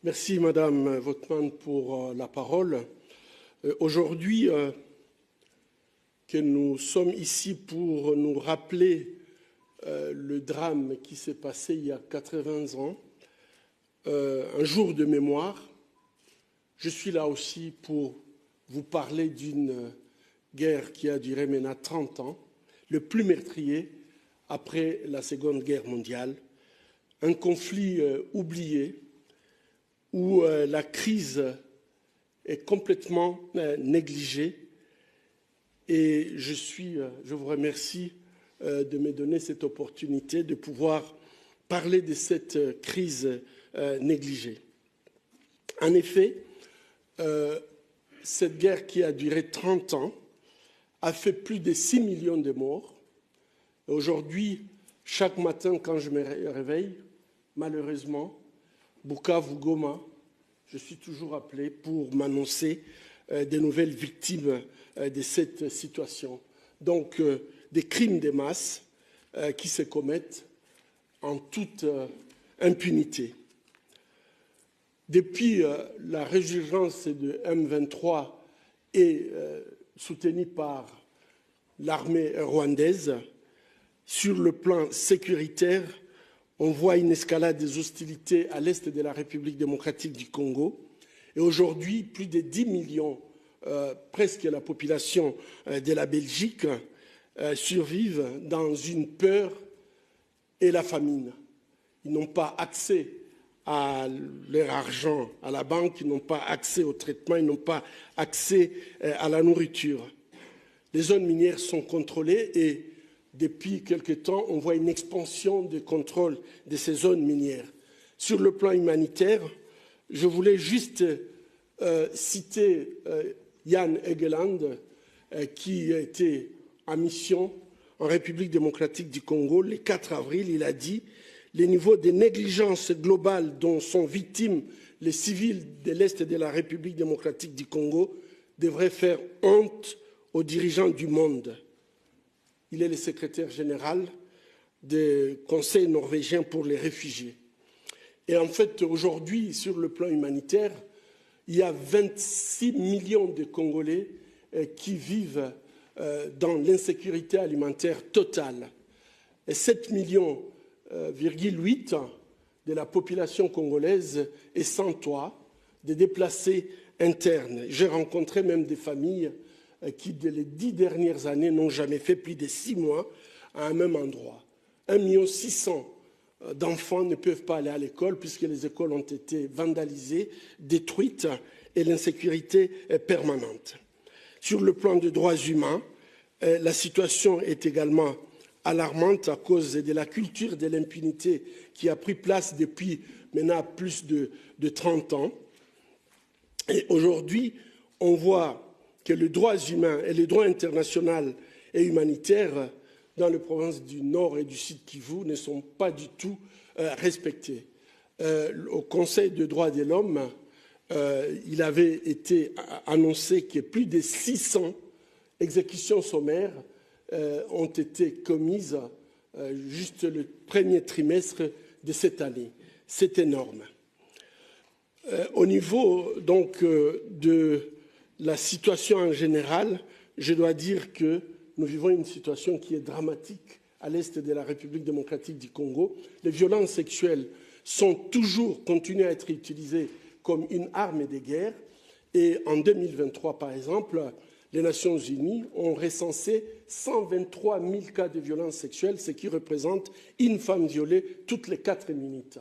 Merci Madame Vothman pour la parole. Aujourd'hui, que nous sommes ici pour nous rappeler le drame qui s'est passé il y a 80 ans, un jour de mémoire, je suis là aussi pour vous parler d'une guerre qui a duré maintenant 30 ans, le plus meurtrier après la Seconde Guerre mondiale, un conflit oublié, où la crise est complètement négligée. Et je vous remercie de me donner cette opportunité de pouvoir parler de cette crise négligée. En effet, cette guerre qui a duré 30 ans a fait plus de 6 millions de morts. Aujourd'hui, chaque matin quand je me réveille, malheureusement, Bukavu, Goma, je suis toujours appelé pour m'annoncer des nouvelles victimes de cette situation. Donc, des crimes de masse qui se commettent en toute impunité. Depuis la résurgence de M23 et soutenue par l'armée rwandaise, sur le plan sécuritaire, on voit une escalade des hostilités à l'est de la République démocratique du Congo. Et aujourd'hui, plus de 10 millions, presque la population de la Belgique, survivent dans une peur et la famine. Ils n'ont pas accès à leur argent à la banque, ils n'ont pas accès au traitement, ils n'ont pas accès à la nourriture. Les zones minières sont contrôlées et depuis quelque temps, on voit une expansion du contrôle de ces zones minières. Sur le plan humanitaire, je voulais juste citer Jan Egeland, qui était en mission en République démocratique du Congo. Le 4 avril, il a dit « Les niveaux de négligence globale dont sont victimes les civils de l'Est de la République démocratique du Congo devraient faire honte aux dirigeants du monde. » Il est le secrétaire général du Conseil norvégien pour les réfugiés. Et en fait, aujourd'hui, sur le plan humanitaire, il y a 26 millions de Congolais qui vivent dans l'insécurité alimentaire totale. Et 7,8 millions de la population congolaise est sans toit, des déplacés internes. J'ai rencontré même des familles qui, les 10 dernières années, n'ont jamais fait plus de 6 mois à un même endroit. 1,6 million d'enfants ne peuvent pas aller à l'école puisque les écoles ont été vandalisées, détruites et l'insécurité est permanente. Sur le plan des droits humains, la situation est également alarmante à cause de la culture de l'impunité qui a pris place depuis maintenant plus de 30 ans. Et aujourd'hui, on voit que les droits humains et les droits internationaux et humanitaires dans les provinces du Nord et du Sud Kivu ne sont pas du tout respectés. Au Conseil des droits de l'homme, il avait été annoncé que plus de 600 exécutions sommaires ont été commises juste le premier trimestre de cette année. C'est énorme. Au niveau donc de la situation en général, je dois dire que nous vivons une situation qui est dramatique à l'est de la République démocratique du Congo. Les violences sexuelles sont toujours continuées à être utilisées comme une arme de guerre. Et en 2023, par exemple, les Nations Unies ont recensé 123 000 cas de violences sexuelles, ce qui représente une femme violée toutes les 4 minutes.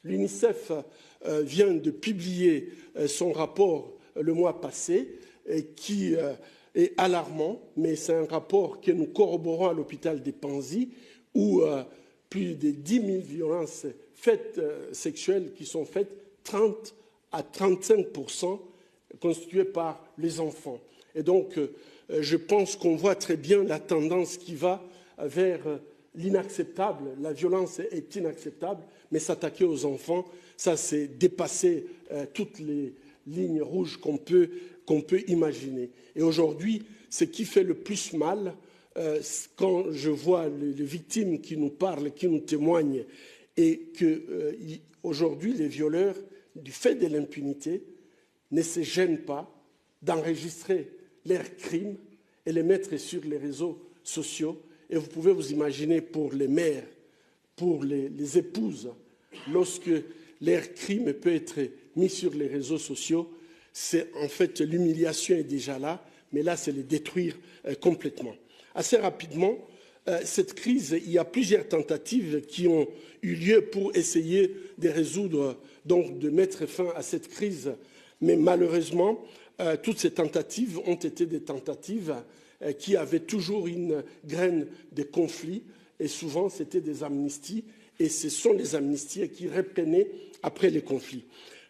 L'UNICEF vient de publier son rapport le mois passé, qui est alarmant, mais c'est un rapport que nous corroborons à l'hôpital des Panzi, où plus de 10 000 violences sexuelles qui sont faites, 30 à 35% constituées par les enfants. Et donc, je pense qu'on voit très bien la tendance qui va vers l'inacceptable. La violence est inacceptable, mais s'attaquer aux enfants, ça c'est dépasser toutes les lignes rouges qu'on peut imaginer. Et aujourd'hui, ce qui fait le plus mal, quand je vois les victimes qui nous parlent, qui nous témoignent, et qu'aujourd'hui, les violeurs du fait de l'impunité, ne se gênent pas d'enregistrer leurs crimes et les mettre sur les réseaux sociaux. Et vous pouvez vous imaginer pour les mères, pour les épouses, lorsque leur crime peut être mis sur les réseaux sociaux, c'est en fait l'humiliation est déjà là, mais là c'est les détruire complètement. Assez rapidement, cette crise, il y a plusieurs tentatives qui ont eu lieu pour essayer de résoudre, donc de mettre fin à cette crise. Mais malheureusement, toutes ces tentatives ont été des tentatives qui avaient toujours une graine de conflit et souvent c'était des amnisties et ce sont les amnisties qui reprenaient après les conflits.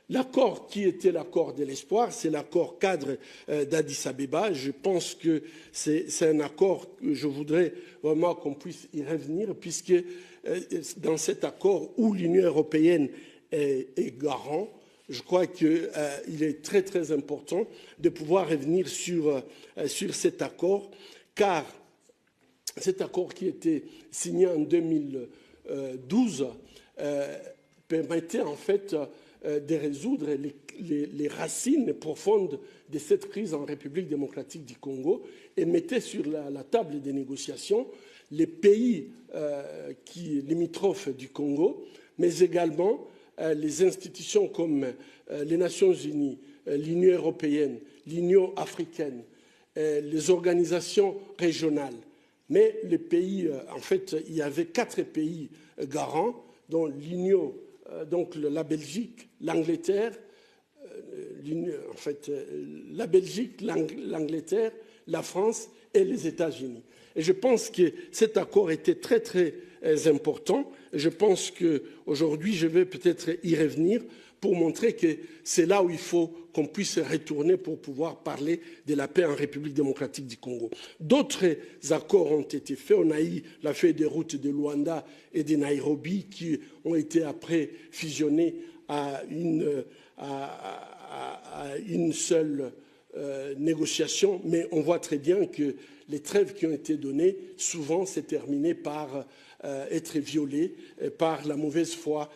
L'accord qui était l'accord de l'espoir, c'est l'accord cadre d'Addis Abeba. Je pense que c'est un accord que je voudrais vraiment qu'on puisse y revenir, puisque dans cet accord où l'Union européenne est garant, je crois qu'il est très très important de pouvoir revenir sur cet accord, car cet accord qui était signé en 2012 permettait en fait de résoudre les racines profondes de cette crise en République démocratique du Congo et mettait sur la table des négociations les pays limitrophes du Congo, mais également les institutions comme les Nations Unies, l'Union européenne, l'Union africaine, les organisations régionales. Mais les pays, en fait, il y avait 4 pays garants, dont l'Union, donc la Belgique, l'Angleterre, la France et les États-Unis. Et je pense que cet accord était très très important. Je pense qu'aujourd'hui, je vais peut-être y revenir pour montrer que c'est là où il faut qu'on puisse retourner pour pouvoir parler de la paix en République démocratique du Congo. D'autres accords ont été faits. On a eu la feuille de route de Luanda et de Nairobi qui ont été après fusionnés à une seule négociation, mais on voit très bien que les trêves qui ont été données, souvent, c'est terminé par être violées par la mauvaise foi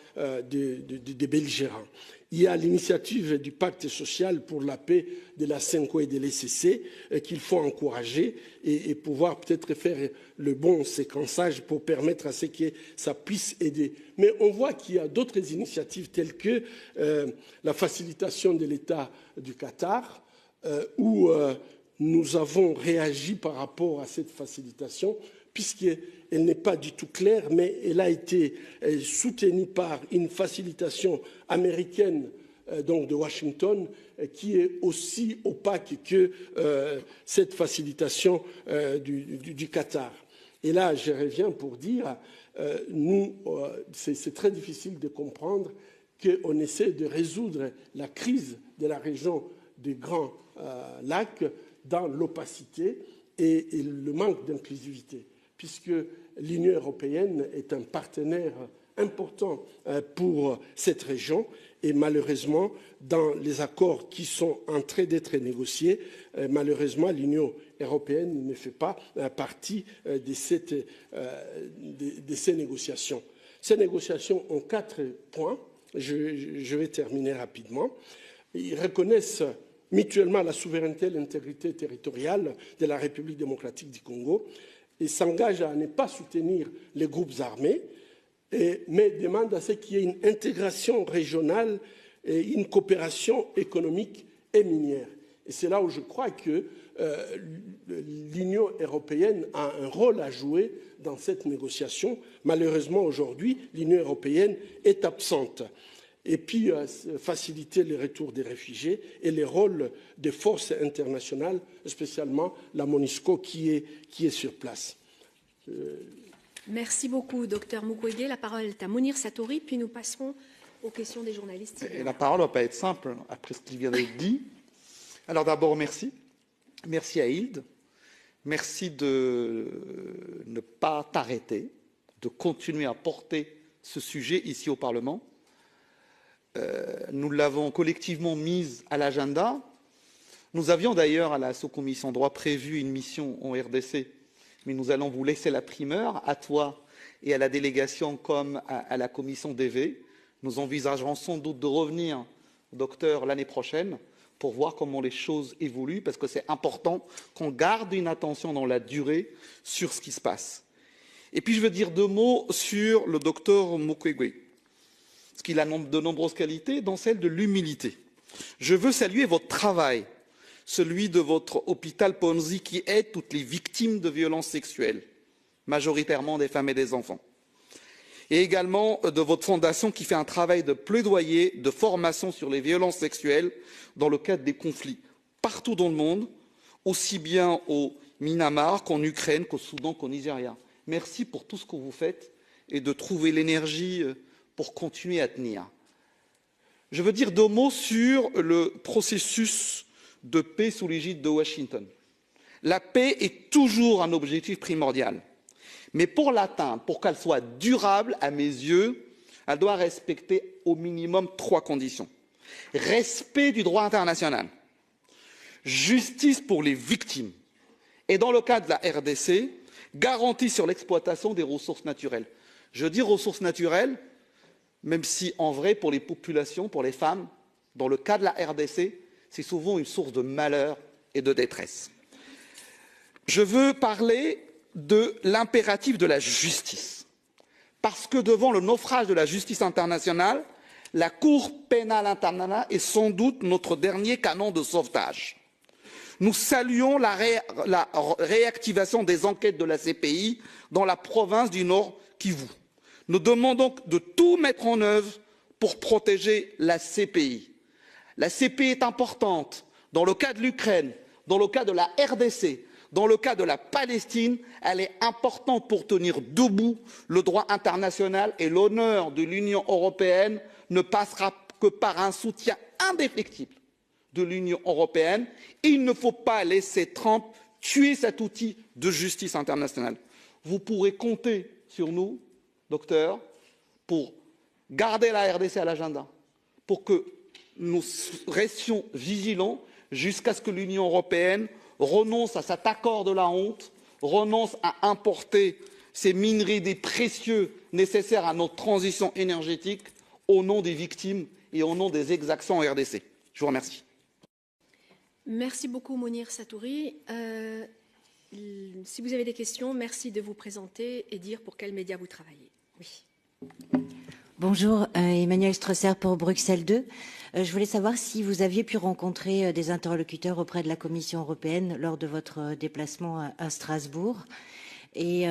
des belligérants. Il y a l'initiative du pacte social pour la paix de la CENCO et de l'ECC qu'il faut encourager et pouvoir peut-être faire le bon séquençage pour permettre à ce que ça puisse aider. Mais on voit qu'il y a d'autres initiatives telles que la facilitation de l'État du Qatar, où nous avons réagi par rapport à cette facilitation, puisqu'elle n'est pas du tout claire, mais elle a été soutenue par une facilitation américaine donc de Washington, qui est aussi opaque que cette facilitation du Qatar. Et là, je reviens pour dire, c'est très difficile de comprendre qu'on essaie de résoudre la crise de la région des Grands Lacs dans l'opacité et le manque d'inclusivité, puisque l'Union européenne est un partenaire important pour cette région et malheureusement, dans les accords qui sont en train d'être négociés, malheureusement, l'Union européenne ne fait pas partie de ces négociations. Ces négociations ont 4 points. Je vais terminer rapidement. Ils reconnaissent mutuellement la souveraineté et l'intégrité territoriale de la République démocratique du Congo et s'engagent à ne pas soutenir les groupes armés, mais demandent à ce qu'il y ait une intégration régionale et une coopération économique et minière. Et c'est là où je crois que l'Union européenne a un rôle à jouer dans cette négociation. Malheureusement, aujourd'hui, l'Union européenne est absente. Et puis faciliter le retour des réfugiés et les rôles des forces internationales, spécialement la MONUSCO qui est sur place. Merci beaucoup, Dr Mukwege. La parole est à Mounir Satori, puis nous passerons aux questions des journalistes. Et la parole ne va pas être simple après ce qui vient d'être dit. Alors d'abord, merci. Merci à Hilde. Merci de ne pas t'arrêter, de continuer à porter ce sujet ici au Parlement. Nous l'avons collectivement mise à l'agenda. Nous avions d'ailleurs à la sous-commission droit prévu une mission en RDC, mais nous allons vous laisser la primeur, à toi et à la délégation comme à la commission DV. Nous envisagerons sans doute de revenir docteur, l'année prochaine, pour voir comment les choses évoluent, parce que c'est important qu'on garde une attention dans la durée sur ce qui se passe. Et puis je veux dire 2 mots sur le docteur Mukwege, parce qu'il a de nombreuses qualités, dont celle de l'humilité. Je veux saluer votre travail, celui de votre hôpital Ponzi qui aide toutes les victimes de violences sexuelles, majoritairement des femmes et des enfants. Et également de votre fondation qui fait un travail de plaidoyer, de formation sur les violences sexuelles dans le cadre des conflits partout dans le monde, aussi bien au Myanmar qu'en Ukraine, qu'au Soudan, qu'au Nigeria. Merci pour tout ce que vous faites et de trouver l'énergie pour continuer à tenir. Je veux dire 2 mots sur le processus de paix sous l'égide de Washington. La paix est toujours un objectif primordial. Mais pour l'atteindre, pour qu'elle soit durable, à mes yeux, elle doit respecter au minimum 3 conditions. Respect du droit international, justice pour les victimes et, dans le cas de la RDC, garantie sur l'exploitation des ressources naturelles. Je dis ressources naturelles, même si en vrai, pour les populations, pour les femmes, dans le cas de la RDC, c'est souvent une source de malheur et de détresse. Je veux parler de l'impératif de la justice. Parce que devant le naufrage de la justice internationale, la Cour pénale internationale est sans doute notre dernier canon de sauvetage. Nous saluons la réactivation des enquêtes de la CPI dans la province du Nord Kivu. Nous demandons de tout mettre en œuvre pour protéger la CPI. La CPI est importante dans le cas de l'Ukraine, dans le cas de la RDC, dans le cas de la Palestine, elle est importante pour tenir debout le droit international et l'honneur de l'Union européenne ne passera que par un soutien indéfectible de l'Union européenne. Il ne faut pas laisser Trump tuer cet outil de justice internationale. Vous pourrez compter sur nous, docteur, pour garder la RDC à l'agenda, pour que nous restions vigilants jusqu'à ce que l'Union européenne renonce à cet accord de la honte, renonce à importer ces minerais des précieux nécessaires à notre transition énergétique au nom des victimes et au nom des exactions en RDC. Je vous remercie. Merci beaucoup, Mounir Satouri. Si vous avez des questions, merci de vous présenter et dire pour quel média vous travaillez. Oui. Bonjour, Emmanuel Strasser pour Bruxelles 2. Je voulais savoir si vous aviez pu rencontrer des interlocuteurs auprès de la Commission européenne lors de votre déplacement à Strasbourg et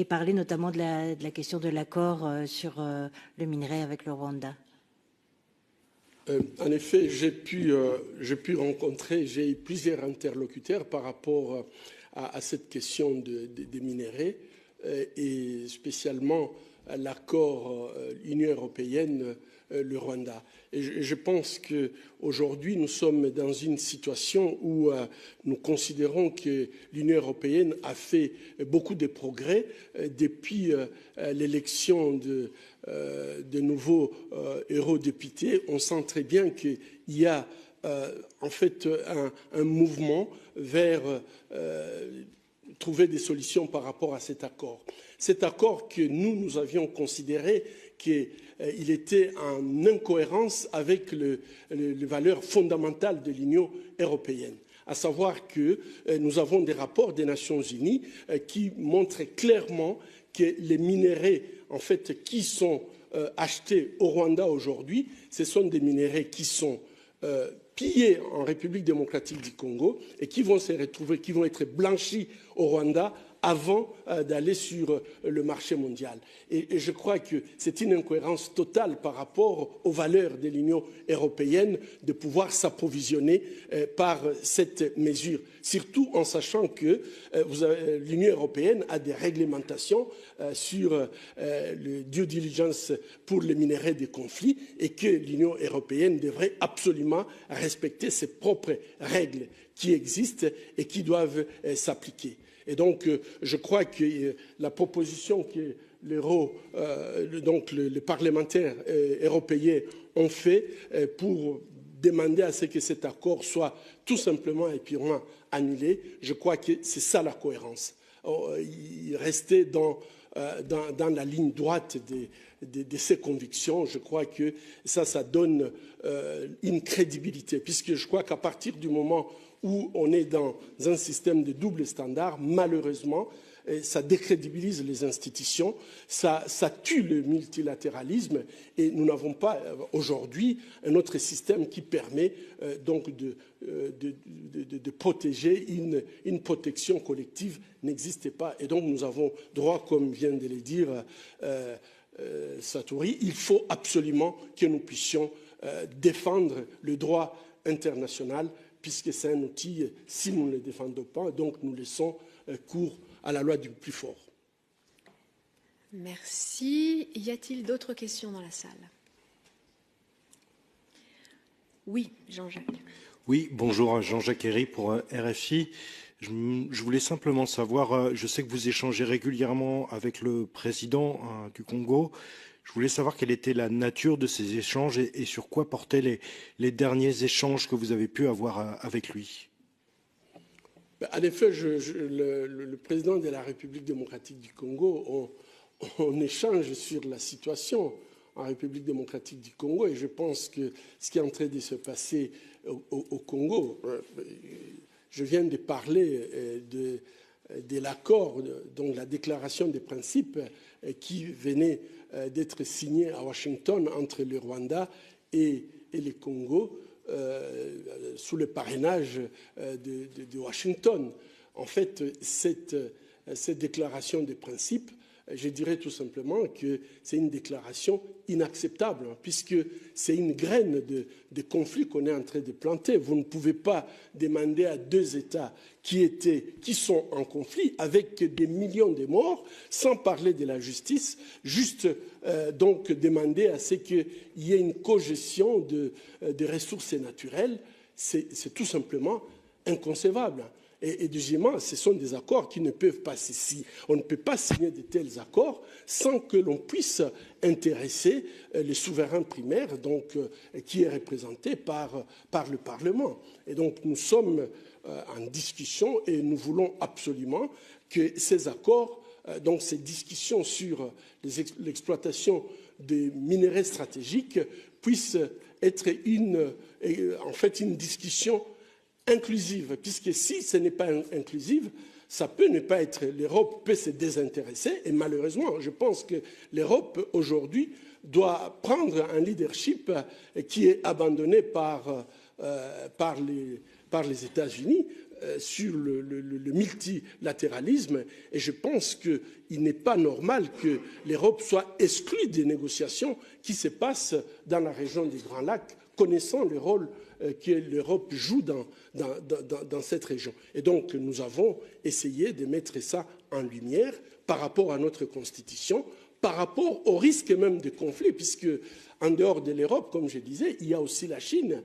parler notamment de la question de l'accord sur le minerai avec le Rwanda. En effet, j'ai pu rencontrer, j'ai eu plusieurs interlocuteurs par rapport à cette question des minerais et spécialement l'accord Union européenne, le Rwanda. Et je pense qu'aujourd'hui, nous sommes dans une situation où nous considérons que l'Union européenne a fait beaucoup de progrès depuis l'élection de nouveaux eurodéputés. On sent très bien qu'il y a en fait un mouvement vers trouver des solutions par rapport à cet accord. Cet accord que nous avions considéré qu'il était en incohérence avec les valeurs fondamentales de l'Union européenne. À savoir que nous avons des rapports des Nations Unies qui montrent clairement que les minerais en fait, qui sont achetés au Rwanda aujourd'hui, ce sont des minerais qui sont pillés en République démocratique du Congo et qui vont se retrouver, qui vont être blanchis au Rwanda avant d'aller sur le marché mondial. Et je crois que c'est une incohérence totale par rapport aux valeurs de l'Union européenne de pouvoir s'approvisionner par cette mesure, surtout en sachant que l'Union européenne a des réglementations sur le due diligence pour les minerais des conflits et que l'Union européenne devrait absolument respecter ses propres règles qui existent et qui doivent s'appliquer. Et donc, je crois que la proposition que les parlementaires européens ont fait pour demander à ce que cet accord soit tout simplement et purement annulé, je crois que c'est ça la cohérence. Rester dans dans la ligne droite de ses convictions. Je crois que ça donne une crédibilité, puisque je crois qu'à partir du moment où on est dans un système de double standard, malheureusement, ça décrédibilise les institutions, ça tue le multilatéralisme, et nous n'avons pas aujourd'hui un autre système qui permet donc de protéger. Une protection collective n'existe pas. Et donc nous avons droit, comme vient de le dire Satory, il faut absolument que nous puissions défendre le droit international, puisque c'est un outil, si nous ne le défendons pas, donc nous laissons cours à la loi du plus fort. Merci. Y a-t-il d'autres questions dans la salle? Oui, Jean-Jacques. Oui, bonjour, Jean-Jacques Herry pour RFI. Je voulais simplement savoir, je sais que vous échangez régulièrement avec le président du Congo. Je voulais savoir quelle était la nature de ces échanges et sur quoi portaient les derniers échanges que vous avez pu avoir avec lui. En effet, le président de la République démocratique du Congo, on échange sur la situation en République démocratique du Congo, et je pense que ce qui est en train de se passer au Congo, je viens de parler de l'accord, donc la déclaration des principes qui venait d'être signée à Washington entre le Rwanda et le Congo, sous le parrainage de Washington. En fait, cette déclaration des principes, je dirais tout simplement que c'est une déclaration inacceptable, puisque c'est une graine de conflit qu'on est en train de planter. Vous ne pouvez pas demander à deux États qui sont en conflit, avec des millions de morts, sans parler de la justice, juste donc demander à ce qu'il y ait une cogestion de ressources naturelles. C'est tout simplement inconcevable. Et deuxièmement, ce sont des accords qui ne peuvent pas se signer. On ne peut pas signer de tels accords sans que l'on puisse intéresser les souverains primaires, donc, qui est représenté par le Parlement. Et donc nous sommes en discussion et nous voulons absolument que ces accords, donc ces discussions sur l'exploitation des minerais stratégiques, puissent être en fait une discussion inclusive, puisque si ce n'est pas inclusive, ça peut ne pas être. L'Europe peut se désintéresser, et malheureusement, je pense que l'Europe aujourd'hui doit prendre un leadership qui est abandonné par les États-Unis sur le multilatéralisme, et je pense qu'il n'est pas normal que l'Europe soit exclue des négociations qui se passent dans la région des Grands Lacs, connaissant le rôle que l'Europe joue dans cette région. Et donc, nous avons essayé de mettre ça en lumière par rapport à notre Constitution, par rapport au risque même de conflit, puisque en dehors de l'Europe, comme je disais, il y a aussi la Chine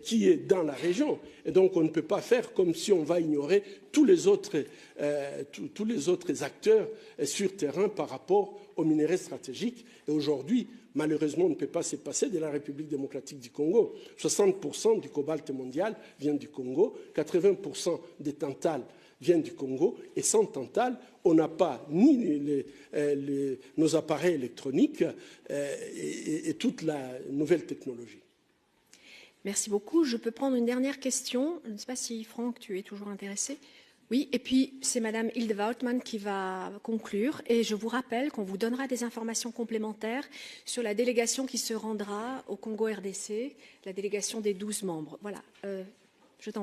qui est dans la région. Et donc, on ne peut pas faire comme si on va ignorer tous les autres acteurs sur terrain par rapport aux minerais stratégiques. Et aujourd'hui, malheureusement, on ne peut pas se passer de la République démocratique du Congo. 60% du cobalt mondial vient du Congo, 80% des tantales viennent du Congo, et sans tantale, on n'a pas ni nos appareils électroniques et toute la nouvelle technologie. Merci beaucoup. Je peux prendre une dernière question. Je ne sais pas si, Franck, tu es toujours intéressé. Oui, et puis c'est Madame Hilde Woutmann qui va conclure. Et je vous rappelle qu'on vous donnera des informations complémentaires sur la délégation qui se rendra au Congo RDC, la délégation des 12 membres. Voilà, je t'en prie.